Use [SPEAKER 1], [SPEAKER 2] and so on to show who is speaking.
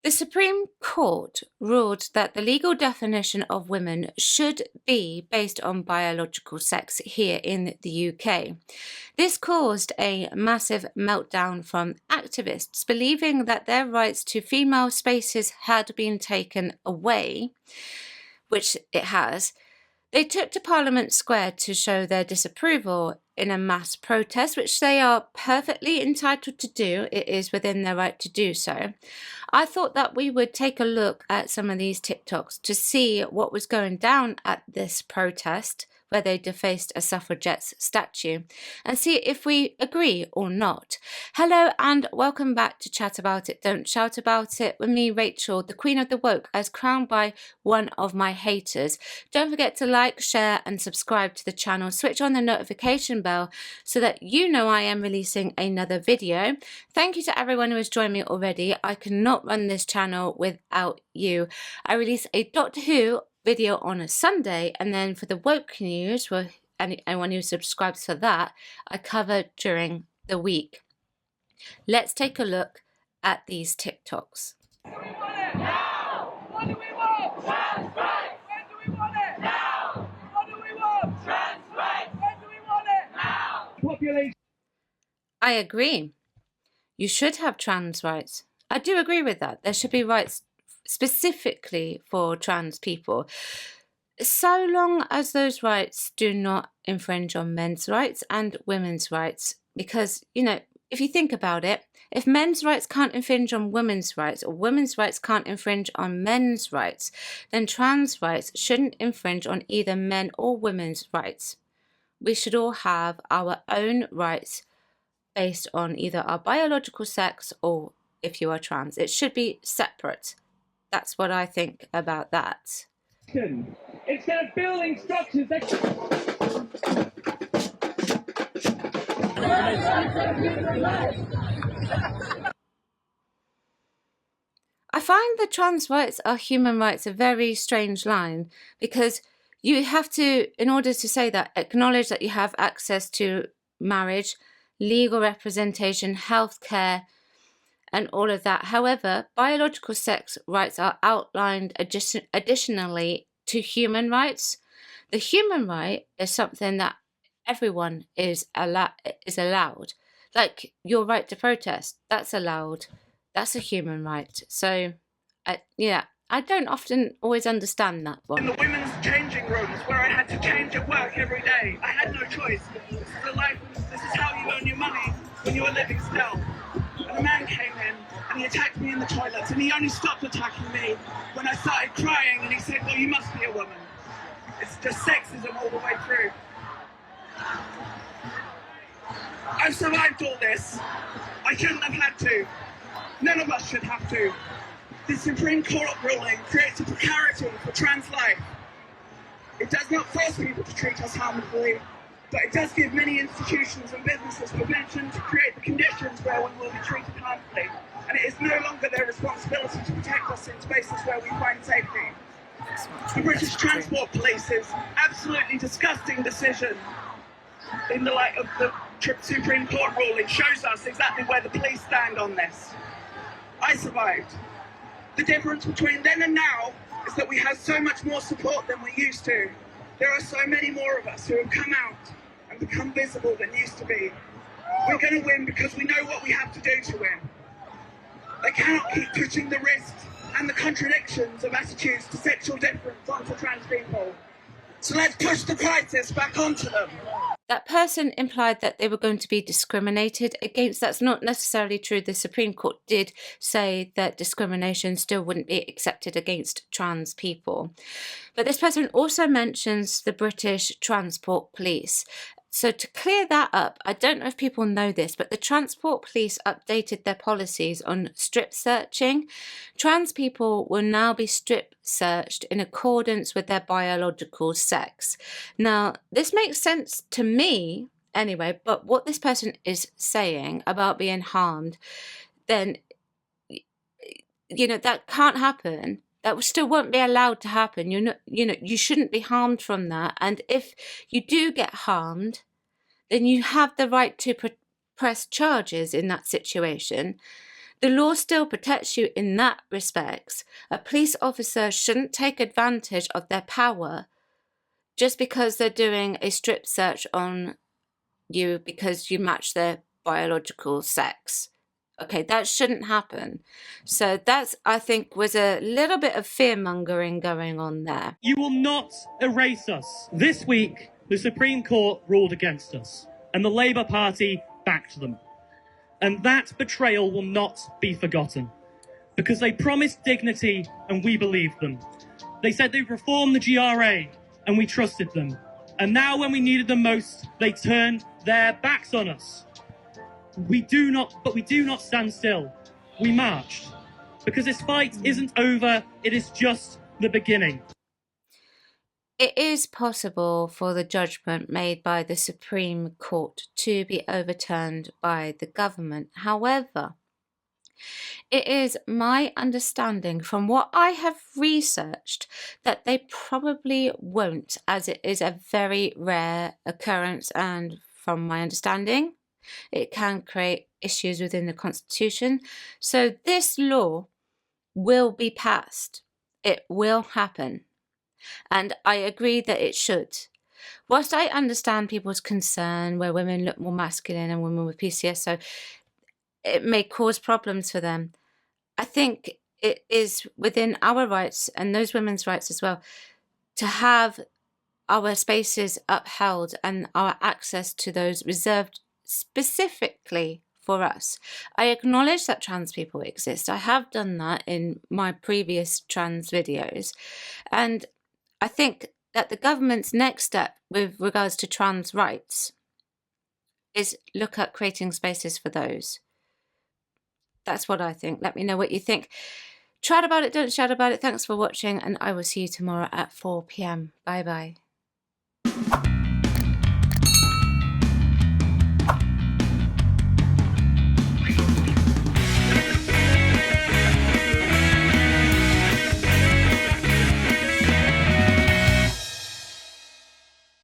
[SPEAKER 1] The Supreme Court ruled that the legal definition of women should be based on biological sex here in the UK. This caused a massive meltdown from activists, believing that their rights to female spaces had been taken away, which it has. They took to Parliament Square to show their disapproval in a mass protest, which they are perfectly entitled to do. It is within their right to do so. I thought that we would take a look at some of these TikToks to see what was going down at this protest where they defaced a suffragette's statue and see if we agree or not. Hello and welcome back to Chat About It, Don't Shout About It with me, Rachel, the Queen of the Woke, as crowned by one of my haters. Don't forget to like, share and subscribe to the channel. Switch on the notification bell so that you know I am releasing another video. Thank you to everyone who has joined me already. I cannot run this channel without you. I release a Doctor Who video on a Sunday, and then for the woke news, for anyone who subscribes for that, I cover during the week. Let's take a look at these TikToks.
[SPEAKER 2] What do we want it now? What do we want? Trans rights. When do we want it now? What do we want? Trans rights. When do we want it now? Population.
[SPEAKER 1] I agree. You should have trans rights. I do agree with that. There should be rights specifically for trans people, so long as those rights do not infringe on men's rights and women's rights. Because, you know, if you think about it, if men's rights can't infringe on women's rights, or women's rights can't infringe on men's rights, then trans rights shouldn't infringe on either men or women's rights. We should all have our own rights based on either our biological sex or if you are trans. It should be separate. That's what I think about that.
[SPEAKER 2] Instead of building structures that...
[SPEAKER 1] I find that trans rights are human rights a very strange line, because you have to, in order to say that, acknowledge that you have access to marriage, legal representation, healthcare, and all of that. However, biological sex rights are outlined additionally to human rights. The human right is something that everyone is allowed. Like your right to protest, that's allowed. That's a human right. So, yeah, I don't often always understand that one.
[SPEAKER 2] In the women's changing rooms where I had to change at work every day, I had no choice. This is the life, this is how you earn your money when you are living still. And a man came in and he attacked me in the toilets, and he only stopped attacking me when I started crying, and he said, well, you must be a woman. It's just sexism all the way through. I've survived all this. I shouldn't have had to. None of us should have to. The Supreme Court ruling creates a precarity for trans life. It does not force people to treat us harmfully, but it does give many institutions and businesses permission to create the conditions where we will be treated harmfully. And it is no longer their responsibility to protect us in spaces where we find safety. The British Transport Police's absolutely disgusting decision in the light of the Supreme Court ruling shows us exactly where the police stand on this. I survived. The difference between then and now is that we have so much more support than we used to. There are so many more of us who have come out and become visible than used to be. We're going to win because we know what we have to do to win. They cannot keep pushing the risks and the contradictions of attitudes to sexual difference onto trans people. So let's push the crisis back onto them.
[SPEAKER 1] That person implied that they were going to be discriminated against. That's not necessarily true. The Supreme Court did say that discrimination still wouldn't be accepted against trans people. But this person also mentions the British Transport Police. So to clear that up, I don't know if people know this, but the Transport Police updated their policies on strip searching. Trans people will now be strip searched in accordance with their biological sex. Now, this makes sense to me anyway, but what this person is saying about being harmed, then, you know, that can't happen. That still won't be allowed to happen. You shouldn't be harmed from that. And if you do get harmed, then you have the right to press charges in that situation. The law still protects you in that respect. A police officer shouldn't take advantage of their power just because they're doing a strip search on you because you match their biological sex. Okay, that shouldn't happen. So that's, I think, was a little bit of fear-mongering going on there.
[SPEAKER 3] You will not erase us. This week, the Supreme Court ruled against us, and the Labour Party backed them. And that betrayal will not be forgotten, because they promised dignity and we believed them. They said they'd reform the GRA and we trusted them. And now when we needed them most, they turned their backs on us. We do not stand still. We marched. Because this fight isn't over, it is just the beginning.
[SPEAKER 1] It is possible for the judgment made by the Supreme Court to be overturned by the government. However, it is my understanding from what I have researched that they probably won't, as it is a very rare occurrence, and from my understanding, it can create issues within the Constitution. So this law will be passed. It will happen. And I agree that it should. Whilst I understand people's concern where women look more masculine and women with PCS, so it may cause problems for them, I think it is within our rights and those women's rights as well to have our spaces upheld and our access to those reserved specifically for us. I acknowledge that trans people exist. I have done that in my previous trans videos. And I think that the government's next step with regards to trans rights is look at creating spaces for those. That's what I think. Let me know what you think. Chat about it, don't shout about it. Thanks for watching, and I will see you tomorrow at 4 p.m. Bye bye.